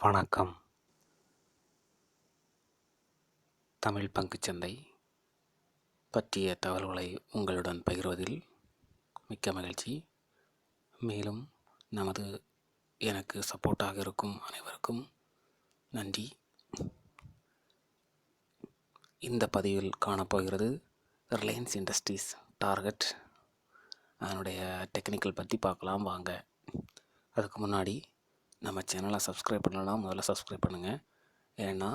வணக்கம். தமிழ் பங்குச்சந்தை பற்றிய தகவல்களை உங்களுடன் பகிர்வதில் மிக்க மகிழ்ச்சி. மேலும் எனக்கு சப்போர்ட்டாக இருக்கும் அனைவருக்கும் நன்றி. இந்த பதிவில் காணப்போகிறது ரிலையன்ஸ் இண்டஸ்ட்ரீஸ் டார்கெட். அதனுடைய டெக்னிக்கல் பற்றி பார்க்கலாம் வாங்க. அதுக்கு முன்னாடி நம்ம சேனலை சப்ஸ்கிரைப் பண்ணலன்னா முதல்ல சப்ஸ்கிரைப் பண்ணுங்கள். ஏன்னா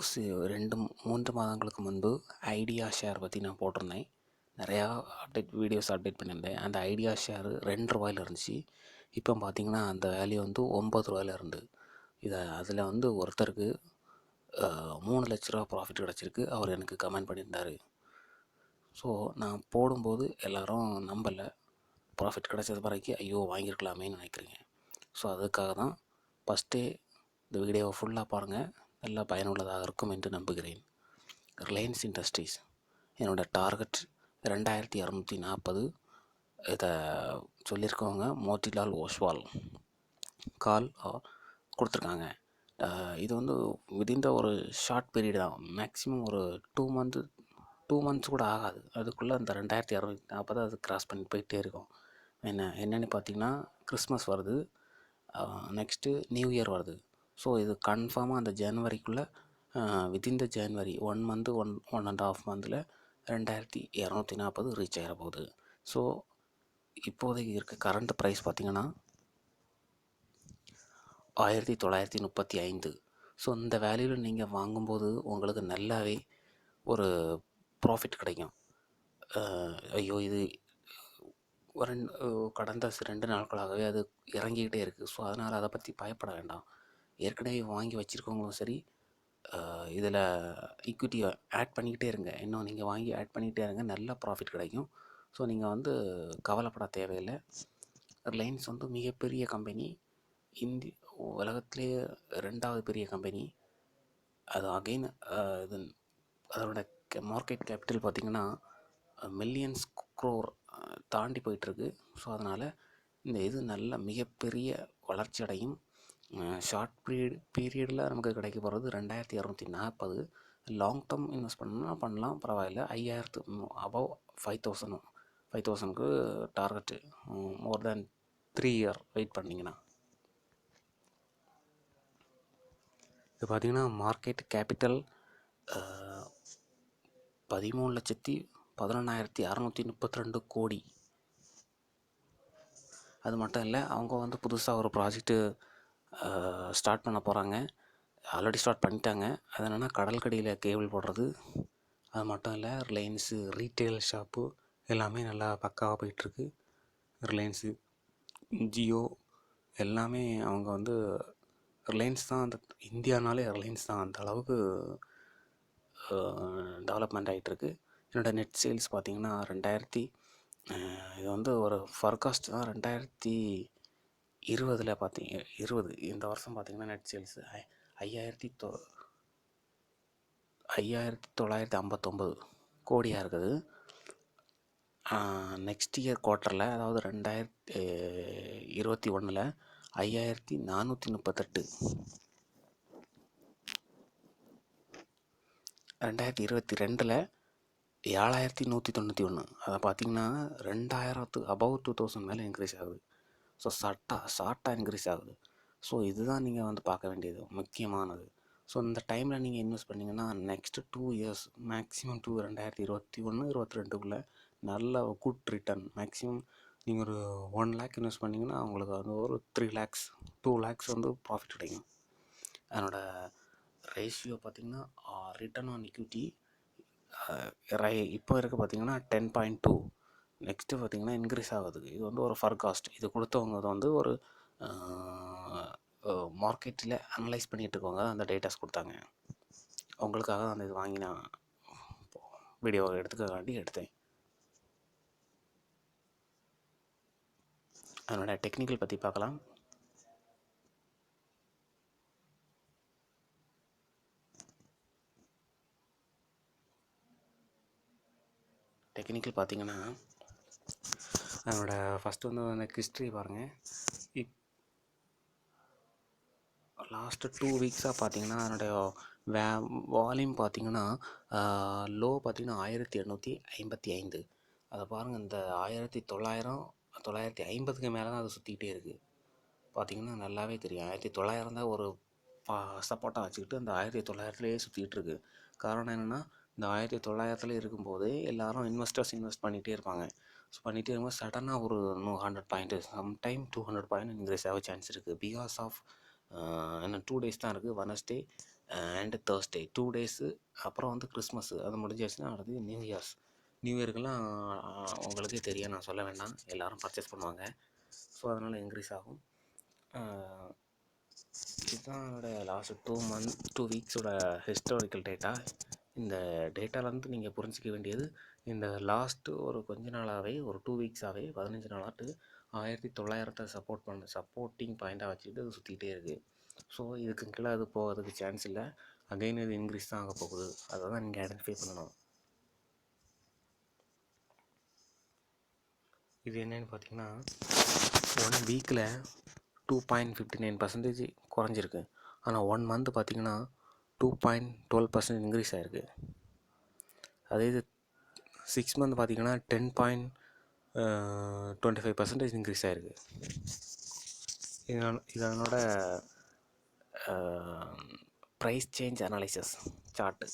2-3 மாதங்களுக்கு முன்பு ஐடியா ஷேர் பற்றி நான் போட்டிருந்தேன். நிறையா வீடியோஸ் அப்டேட் பண்ணியிருந்தேன். அந்த ஐடியா ஷேர் 2 ரூபாயில் இருந்துச்சு. இப்போ பார்த்திங்கன்னா அந்த வேல்யூ 9 ரூபாயில் இருந்து அதில் ஒருத்தருக்கு 3 லட்ச ரூபா ப்ராஃபிட் கிடச்சிருக்கு. அவர் எனக்கு கமெண்ட் பண்ணியிருந்தார். ஸோ நான் போடும்போது எல்லோரும் நம்பலை. ப்ராஃபிட் கிடச்சது பிறகு ஐயோ வாங்கியிருக்கலாமேன்னு நினைக்கிறீங்க. ஸோ அதுக்காக தான் ஃபஸ்ட்டே இந்த வீடியோவை ஃபுல்லாக பாருங்கள். நல்லா பயனுள்ளதாக இருக்கும் என்று நம்புகிறேன். ரிலையன்ஸ் இண்டஸ்ட்ரீஸ் என்னோடய டார்கெட் 2240. இதை சொல்லியிருக்கவங்க மோட்டிலால் ஓஸ்வால் கால் கொடுத்துருக்காங்க. இது விதின் ஒரு ஷார்ட் பீரியட் தான். மேக்ஸிமம் ஒரு 2 மந்த்ஸ் கூட ஆகாது. அதுக்குள்ளே அந்த 2240 அது கிராஸ் பண்ணி போயிட்டே இருக்கும். என்னென்னு பார்த்திங்கன்னா கிறிஸ்மஸ் வருது, நெக்ஸ்ட்டு நியூ இயர் வருது. ஸோ இது கன்ஃபார்மாக அந்த ஜனவரிக்குள்ளே வித்தின் த ஜனவரி 1 மந்த்து 1.5 மந்தில் 2240 ரீச் ஆகிற போகுது. ஸோ இப்போதைக்கு இருக்க கரண்ட் ப்ரைஸ் பார்த்திங்கன்னா 1935. ஸோ இந்த வேல்யூவில் நீங்கள் வாங்கும்போது உங்களுக்கு நல்லாவே ஒரு ப்ராஃபிட் கிடைக்கும். ஐயோ இது கடந்த 2 நாட்களாகவே அது இறங்கிக்கிட்டே இருக்குது. ஸோ அதனால் அதை பற்றி பயப்பட வேண்டாம். ஏற்கனவே வாங்கி வச்சுருக்கவங்களும் சரி, இதில் ஈக்விட்டியை ஆட் பண்ணிக்கிட்டே இருங்க. இன்னும் நீங்கள் வாங்கி ஆட் பண்ணிக்கிட்டே இருங்க, நல்ல ப்ராஃபிட் கிடைக்கும். ஸோ நீங்கள் கவலைப்பட தேவையில்லை. ரிலையன்ஸ் மிகப்பெரிய கம்பெனி, உலகத்திலேயே 2வது பெரிய கம்பெனி. அது அகெயின் அதோட மார்க்கெட் கேபிட்டல் பார்த்திங்கன்னா மில்லியன்ஸ் க்ரோர் தாண்டி போயிட்டுருக்கு. ஸோ அதனால் இது நல்ல மிகப்பெரிய வளர்ச்சி அடையும். ஷார்ட் பீரியடில் நமக்கு கிடைக்க போகிறது 2240. லாங் டேர்ம் இன்வெஸ்ட் பண்ணலாம், பரவாயில்ல. 5000 அபவ் 5000க்கு டார்கெட்டு. மோர் தேன் 3 இயர் வெயிட் பண்ணிங்கன்னா இது பார்த்திங்கன்னா மார்க்கெட் கேபிட்டல் 13,11,632 கோடி. அது மட்டும் இல்லை, அவங்க புதுசாக ஒரு ப்ராஜெக்ட்டு ஸ்டார்ட் பண்ண போகிறாங்க. ஆல்ரெடி ஸ்டார்ட் பண்ணிட்டாங்க. அது என்னென்னா கடல்கடியில் கேபிள் போடுறது. அது மட்டும் இல்லை, ரிலையன்ஸு ரீட்டெயில் ஷாப்பு எல்லாமே நல்லா பக்காவாக போயிட்டுருக்கு. ரிலையன்ஸு ஜியோ எல்லாமே அவங்க ரிலையன்ஸ் தான். அந்த இந்தியானாலே ரிலையன்ஸ் தான். அந்த அளவுக்கு டெவலப்மெண்ட் ஆகிட்டுருக்கு. என்னோடய நெட் சேல்ஸ் பார்த்திங்கன்னா இது ஒரு ஃபர்காஸ்ட் தான். 2020 இந்த வருஷம் பார்த்திங்கன்னா நெட் சேல்ஸ் 5,959 கோடியாக இருக்குது. நெக்ஸ்ட் இயர் குவார்ட்டரில், அதாவது 2021 5,438. 2022 7,191. அதை பார்த்திங்கன்னா 2000 அபவ் 2000 மேலே இன்க்ரீஸ் ஆகுது. ஸோ ஷார்ட்டாக இன்க்ரீஸ் ஆகுது. ஸோ இதுதான் நீங்கள் பார்க்க வேண்டியது முக்கியமானது. ஸோ இந்த டைமில் நீங்கள் இன்வெஸ்ட் பண்ணிங்கன்னா நெக்ஸ்ட்டு 2 இயர்ஸ் மேக்ஸிமம் 2021-22க்குள்ளே நல்ல குட் ரிட்டர்ன். மேக்ஸிமம் நீங்கள் ஒரு 1 lakh இன்வெஸ்ட் பண்ணிங்கன்னா உங்களுக்கு ஒரு 3 lakhs 2 lakhs ப்ராஃபிட் கிடைக்கும். அதனோட ரேஷியோ பார்த்திங்கன்னா ரிட்டர்ன் ஆன் இக்விட்டி இப்போ இருக்க பார்த்திங்கன்னா 10.2. நெக்ஸ்ட்டு பார்த்திங்கன்னா இன்க்ரீஸ் ஆகுது. இது ஒரு ஃபர்காஸ்ட். இது கொடுத்தவங்க ஒரு மார்க்கெட்டில் அனலைஸ் பண்ணிகிட்டு இருக்கவங்க அந்த டேட்டாஸ் கொடுத்தாங்க. உங்களுக்காக அந்த இது வாங்கி நான் வீடியோவை எடுத்துக்காண்டி எடுத்தேன். அதனோட டெக்னிக்கல் பற்றி பார்க்கலாம். டெக்னிக்கல் பார்த்திங்கன்னா அதனோட ஃபஸ்ட்டு அந்த ஹிஸ்ட்ரி பாருங்கள். லாஸ்ட்டு 2 வீக்ஸாக பார்த்தீங்கன்னா அதனுடைய வே வால்யூம் பார்த்தீங்கன்னா லோ பார்த்தீங்கன்னா 1855. அதை பாருங்கள், இந்த 1900 950க்கு மேலே தான் அது சுற்றிக்கிட்டே இருக்குது. பார்த்தீங்கன்னா நல்லாவே தெரியும். 1900 தான் ஒரு சப்போர்ட்டாக வச்சுக்கிட்டு அந்த 1900லேயே சுற்றிக்கிட்டு இருக்கு. காரணம் என்னென்னா, இந்த 1900 இருக்கும்போது எல்லோரும் இன்வெஸ்ட் பண்ணிகிட்டே இருப்பாங்க. ஸோ பண்ணிகிட்டே இருக்கும்போது சடனாக ஒரு 100 பாயிண்ட்டு, சம்டைம் 200 பாயிண்ட் இன்க்ரீஸ் ஆக சான்ஸ் இருக்குது. பிகாஸ் ஆஃப் இன்னும் 2 டேஸ் தான் இருக்குது. Wednesday and Thursday 2 days. அப்புறம் வந்து கிறிஸ்மஸ் அது முடிஞ்சாச்சுன்னா அடுத்து நியூ இயர்க்கெல்லாம் உங்களுக்கே தெரியும், நான் சொல்ல வேண்டாம், எல்லோரும் பர்ச்சேஸ் பண்ணுவாங்க. ஸோ அதனால் இன்க்ரீஸ் ஆகும். இதுதான் என்னோடய லாஸ்ட்டு 2 வீக்ஸோட ஹிஸ்டாரிக்கல் டேட்டா. இந்த டேட்டாலேருந்து நீங்கள் புரிஞ்சிக்க வேண்டியது, இந்த லாஸ்ட்டு ஒரு கொஞ்ச நாளாகவே, ஒரு 2 வீக்ஸாகவே 15 நாளாட்டு 1900 சப்போர்ட்டிங் பாயிண்ட்டாக வச்சுக்கிட்டு அது சுற்றிக்கிட்டே இருக்குது. ஸோ இதுக்கு கீழே அது போகிறதுக்கு சான்ஸ் இல்லை. அகைன் இது இன்க்ரீஸ் தான் ஆக போகுது. அதை தான் நீங்கள் ஐடென்டிஃபை பண்ணணும். இது என்னென்னு பார்த்தீங்கன்னா, 1 வீக்கில் 2.59% குறைஞ்சிருக்கு. ஆனால் 1 மந்த் பார்த்திங்கன்னா 2.12% இன்க்ரீஸ் ஆகிருக்கு. அதே இது 6 மந்த் பார்த்திங்கன்னா 10.25% இன்க்ரீஸ் ஆகிருக்கு. இதனோட price change analysis chart.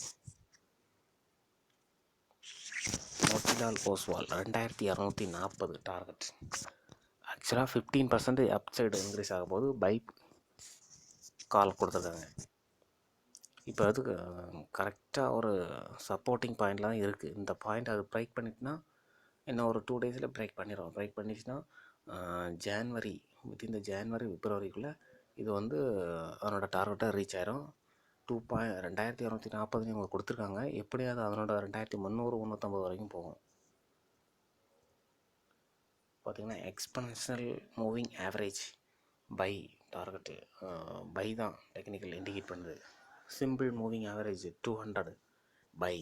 Motilal Oswal 2240 target. ஆக்சுவலாக 15% அப்சைடு இன்க்ரீஸ் ஆகும் போது பை கால் கொடுத்துருக்காங்க. இப்போ அது கரெக்டாக ஒரு சப்போர்ட்டிங் பாயிண்டில் தான் இருக்குது. இந்த பாயிண்ட் அது பிரேக் பண்ணிட்டுனா இன்னும் ஒரு 2 டேஸில் பிரேக் பண்ணிடும். பிரேக் பண்ணிச்சுன்னா வித்தின் பிப்ரவரிக்குள்ளே இது வந்து அதனோட டார்கெட்டை ரீச் ஆயிரும். 2240 அவங்க கொடுத்துருக்காங்க. எப்படியாவது அதனோட 2300 350 வரைக்கும் போகும். பார்த்திங்கன்னா exponential moving average buy target buy தான் டெக்னிக்கல் இண்டிகேட் பண்ணுது. Simple moving average 200 buy.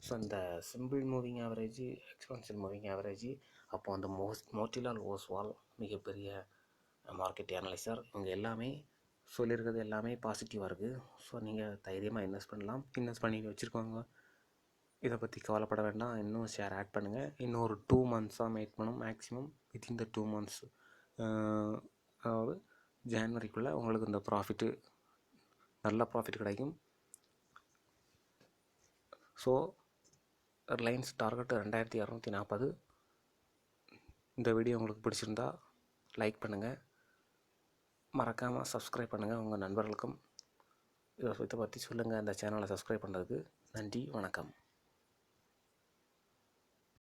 So இந்த simple moving average, exponential moving average, அப்போ அந்த மோட்டிலால் ஓஸ்வால் மிகப்பெரிய மார்க்கெட் அனலைசர், இவங்க எல்லாமே சொல்லியிருக்கிறது எல்லாமே பாசிட்டிவாக இருக்குது. ஸோ நீங்கள் தைரியமாக இன்வெஸ்ட் பண்ணலாம். இன்வெஸ்ட் பண்ணி வச்சுருக்கோங்க, இதை பற்றி கவலைப்பட வேண்டாம். இன்னும் ஷேர் ஆட் பண்ணுங்கள். இன்னும் ஒரு 2 மந்த்ஸாக வெயிட் பண்ணணும். மேக்ஸிமம் வித்தின் த 2 மந்த்ஸ், அதாவது ஜான்வரிக்குள்ளே உங்களுக்கு இந்த நல்ல ப்ராஃபிட் கிடைக்கும். So Reliance target 2240. இந்த வீடியோ உங்களுக்கு பிடிச்சிருந்தா லைக் பண்ணுங்கள், மறக்காமல் சப்ஸ்கிரைப் பண்ணுங்கள். உங்கள் நண்பர்களுக்கும் இதை பற்றி சொல்லுங்கள். இந்த சேனலை சப்ஸ்கிரைப் பண்ணுறதுக்கு நன்றி, வணக்கம்.